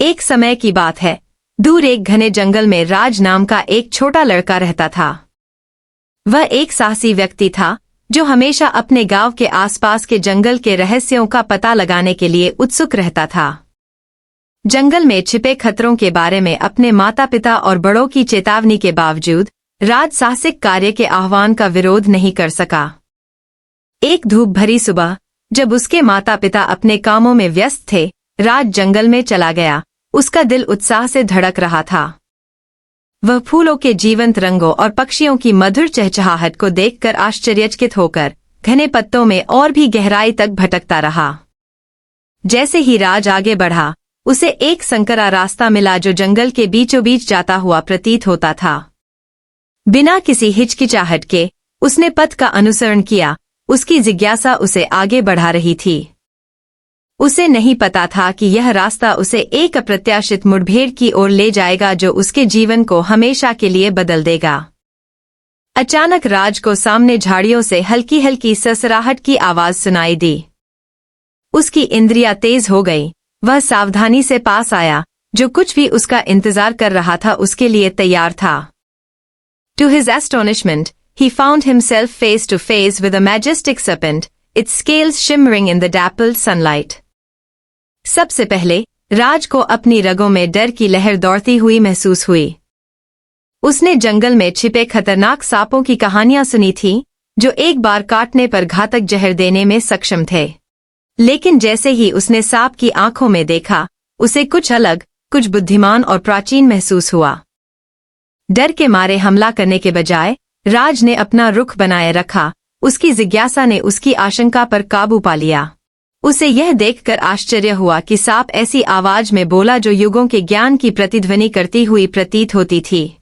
एक समय की बात है, दूर एक घने जंगल में राज नाम का एक छोटा लड़का रहता था। वह एक साहसी व्यक्ति था जो हमेशा अपने गांव के आसपास के जंगल के रहस्यों का पता लगाने के लिए उत्सुक रहता था। जंगल में छिपे खतरों के बारे में अपने माता पिता और बड़ों की चेतावनी के बावजूद राज साहसिक कार्य के आह्वान का विरोध नहीं कर सका। एक धूप भरी सुबह, जब उसके माता पिता अपने कामों में व्यस्त थे, राज जंगल में चला गया। उसका दिल उत्साह से धड़क रहा था। वह फूलों के जीवंत रंगों और पक्षियों की मधुर चहचहाहट को देखकर आश्चर्यचकित होकर घने पत्तों में और भी गहराई तक भटकता रहा। जैसे ही राज आगे बढ़ा, उसे एक संकरा रास्ता मिला जो जंगल के बीचों बीच जाता हुआ प्रतीत होता था। बिना किसी हिचकिचाहट के उसने पथ का अनुसरण किया। उसकी जिज्ञासा उसे आगे बढ़ा रही थी। उसे नहीं पता था कि यह रास्ता उसे एक अप्रत्याशित मुठभेड़ की ओर ले जाएगा जो उसके जीवन को हमेशा के लिए बदल देगा। अचानक राज को सामने झाड़ियों से हल्की हल्की ससराहट की आवाज सुनाई दी। उसकी इंद्रियां तेज हो गई। वह सावधानी से पास आया। जो कुछ भी उसका इंतजार कर रहा था उसके लिए तैयार था। To his astonishment, he found himself face to face with a majestic serpent, its scales shimmering in the dappled sunlight. सबसे पहले राज को अपनी रगों में डर की लहर दौड़ती हुई महसूस हुई। उसने जंगल में छिपे खतरनाक सांपों की कहानियां सुनी थीं, जो एक बार काटने पर घातक जहर देने में सक्षम थे। लेकिन जैसे ही उसने सांप की आंखों में देखा, उसे कुछ अलग, कुछ बुद्धिमान और प्राचीन महसूस हुआ। डर के मारे हमला करने के बजाय राज ने अपना रुख बनाए रखा। उसकी जिज्ञासा ने उसकी आशंका पर काबू पा लिया। उसे यह देखकर आश्चर्य हुआ कि सांप ऐसी आवाज में बोला जो युगों के ज्ञान की प्रतिध्वनि करती हुई प्रतीत होती थी।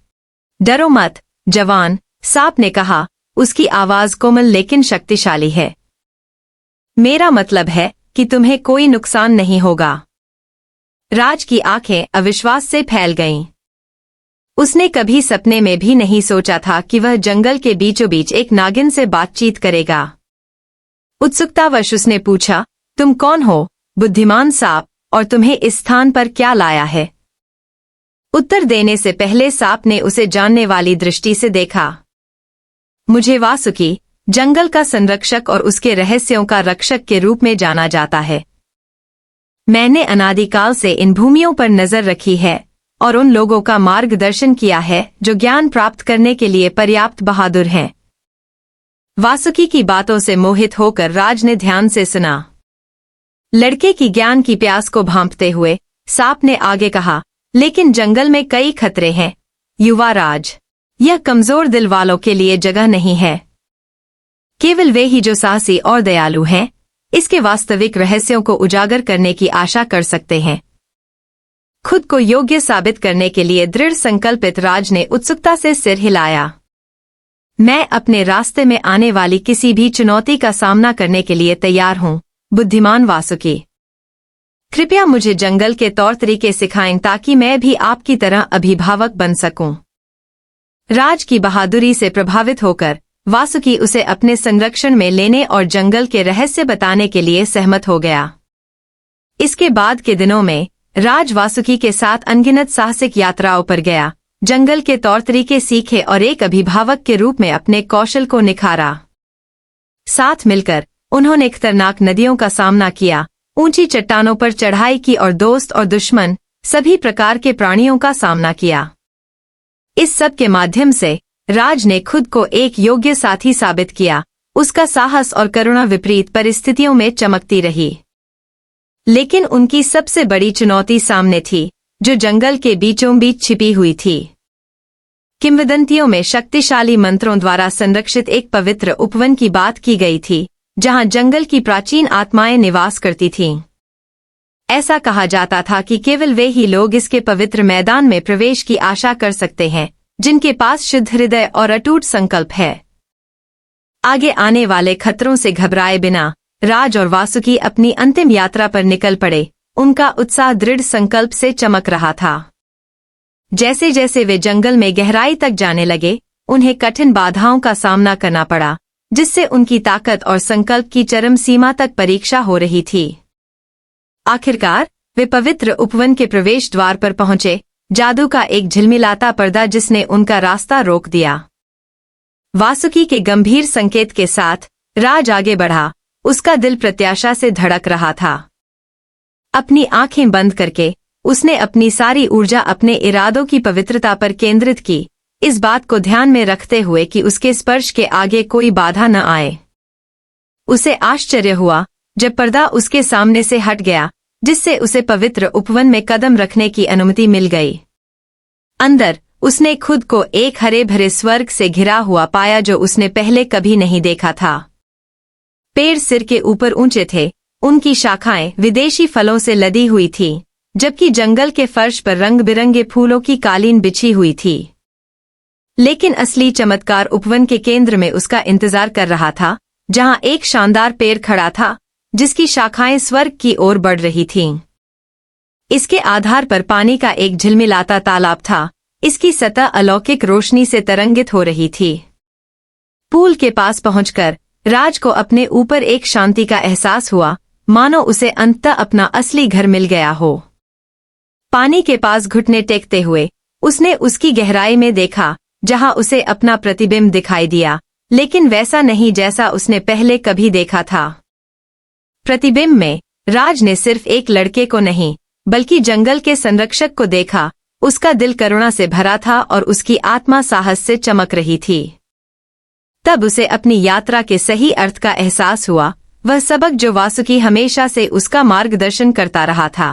डरो मत, जवान, सांप ने कहा। उसकी आवाज कोमल लेकिन शक्तिशाली है। मेरा मतलब है कि तुम्हें कोई नुकसान नहीं होगा। राज की आंखें अविश्वास से फैल गईं। उसने कभी सपने में भी नहीं सोचा था कि वह जंगल के बीचों बीच एक नागिन से बातचीत करेगा। उत्सुकतावश उसने पूछा, तुम कौन हो, बुद्धिमान सांप, और तुम्हें इस स्थान पर क्या लाया है? उत्तर देने से पहले सांप ने उसे जानने वाली दृष्टि से देखा। मुझे वासुकी, जंगल का संरक्षक और उसके रहस्यों का रक्षक के रूप में जाना जाता है। मैंने अनादिकाल से इन भूमियों पर नजर रखी है और उन लोगों का मार्गदर्शन किया है जो ज्ञान प्राप्त करने के लिए पर्याप्त बहादुर हैं। वासुकी की बातों से मोहित होकर राज ने ध्यान से सुना। लड़के की ज्ञान की प्यास को भांपते हुए सांप ने आगे कहा, लेकिन जंगल में कई खतरे हैं, युवा राज। यह कमजोर दिल वालों के लिए जगह नहीं है। केवल वे ही जो साहसी और दयालु हैं, इसके वास्तविक रहस्यों को उजागर करने की आशा कर सकते हैं। खुद को योग्य साबित करने के लिए दृढ़ संकल्पित राज ने उत्सुकता से सिर हिलाया। मैं अपने रास्ते में आने वाली किसी भी चुनौती का सामना करने के लिए तैयार हूँ, बुद्धिमान वासुकी। कृपया मुझे जंगल के तौर तरीके सिखाएं ताकि मैं भी आपकी तरह अभिभावक बन सकूं। राज की बहादुरी से प्रभावित होकर वासुकी उसे अपने संरक्षण में लेने और जंगल के रहस्य बताने के लिए सहमत हो गया। इसके बाद के दिनों में राज वासुकी के साथ अनगिनत साहसिक यात्राओं पर गया, जंगल के तौर तरीके सीखे और एक अभिभावक के रूप में अपने कौशल को निखारा। साथ मिलकर उन्होंने खतरनाक नदियों का सामना किया, ऊंची चट्टानों पर चढ़ाई की और दोस्त और दुश्मन सभी प्रकार के प्राणियों का सामना किया। इस सब के माध्यम से राज ने खुद को एक योग्य साथी साबित किया। उसका साहस और करुणा विपरीत परिस्थितियों में चमकती रही। लेकिन उनकी सबसे बड़ी चुनौती सामने थी, जो जंगल के बीचों बीच छिपी हुई थी। किंवदंतियों में शक्तिशाली मंत्रों द्वारा संरक्षित एक पवित्र उपवन की बात की गई थी, जहां जंगल की प्राचीन आत्माएं निवास करती थीं। ऐसा कहा जाता था कि केवल वे ही लोग इसके पवित्र मैदान में प्रवेश की आशा कर सकते हैं, जिनके पास शुद्ध हृदय और अटूट संकल्प है। आगे आने वाले खतरों से घबराए बिना राज और वासुकी अपनी अंतिम यात्रा पर निकल पड़े। उनका उत्साह दृढ़ संकल्प से चमक रहा था। जैसे जैसे वे जंगल में गहराई तक जाने लगे, उन्हें कठिन बाधाओं का सामना करना पड़ा, जिससे उनकी ताकत और संकल्प की चरम सीमा तक परीक्षा हो रही थी। आखिरकार वे पवित्र उपवन के प्रवेश द्वार पर पहुंचे, जादू का एक झिलमिलाता पर्दा जिसने उनका रास्ता रोक दिया। वासुकी के गंभीर संकेत के साथ राज आगे बढ़ा, उसका दिल प्रत्याशा से धड़क रहा था। अपनी आंखें बंद करके उसने अपनी सारी ऊर्जा अपने इरादों की पवित्रता पर केंद्रित की, इस बात को ध्यान में रखते हुए कि उसके स्पर्श के आगे कोई बाधा न आए। उसे आश्चर्य हुआ जब पर्दा उसके सामने से हट गया, जिससे उसे पवित्र उपवन में कदम रखने की अनुमति मिल गई। अंदर उसने खुद को एक हरे भरे स्वर्ग से घिरा हुआ पाया जो उसने पहले कभी नहीं देखा था। पेड़ सिर के ऊपर ऊंचे थे, उनकी शाखाएं विदेशी फलों से लदी हुई थीं, जबकि जंगल के फर्श पर रंग बिरंगे फूलों की कालीन बिछी हुई थी। लेकिन असली चमत्कार उपवन के केंद्र में उसका इंतजार कर रहा था, जहां एक शानदार पेड़ खड़ा था जिसकी शाखाएं स्वर्ग की ओर बढ़ रही थीं। इसके आधार पर पानी का एक झिलमिलाता तालाब था, इसकी सतह अलौकिक रोशनी से तरंगित हो रही थी। पूल के पास पहुंचकर राज को अपने ऊपर एक शांति का एहसास हुआ, मानो उसे अंततः अपना असली घर मिल गया हो। पानी के पास घुटने टेकते हुए उसने उसकी गहराई में देखा, जहां उसे अपना प्रतिबिंब दिखाई दिया, लेकिन वैसा नहीं जैसा उसने पहले कभी देखा था। प्रतिबिंब में राज ने सिर्फ एक लड़के को नहीं, बल्कि जंगल के संरक्षक को देखा। उसका दिल करुणा से भरा था और उसकी आत्मा साहस से चमक रही थी। तब उसे अपनी यात्रा के सही अर्थ का एहसास हुआ, वह सबक जो वासुकी हमेशा से उसका मार्गदर्शन करता रहा था।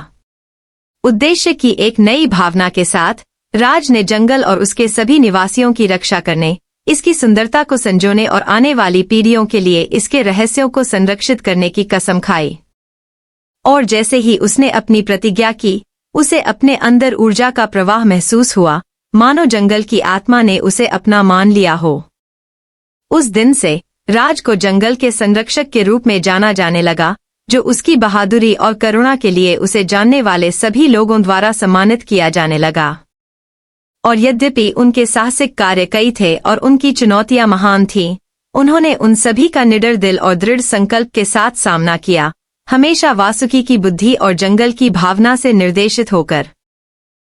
उद्देश्य की एक नई भावना के साथ राज ने जंगल और उसके सभी निवासियों की रक्षा करने, इसकी सुंदरता को संजोने और आने वाली पीढ़ियों के लिए इसके रहस्यों को संरक्षित करने की कसम खाई। और जैसे ही उसने अपनी प्रतिज्ञा की, उसे अपने अंदर ऊर्जा का प्रवाह महसूस हुआ, मानो जंगल की आत्मा ने उसे अपना मान लिया हो। उस दिन से राज को जंगल के संरक्षक के रूप में जाना जाने लगा, जो उसकी बहादुरी और करुणा के लिए उसे जानने वाले सभी लोगों द्वारा सम्मानित किया जाने लगा। और यद्यपि उनके साहसिक कार्य कई थे और उनकी चुनौतियां महान थीं, उन्होंने उन सभी का निडर दिल और दृढ़ संकल्प के साथ सामना किया, हमेशा वासुकी की बुद्धि और जंगल की भावना से निर्देशित होकर।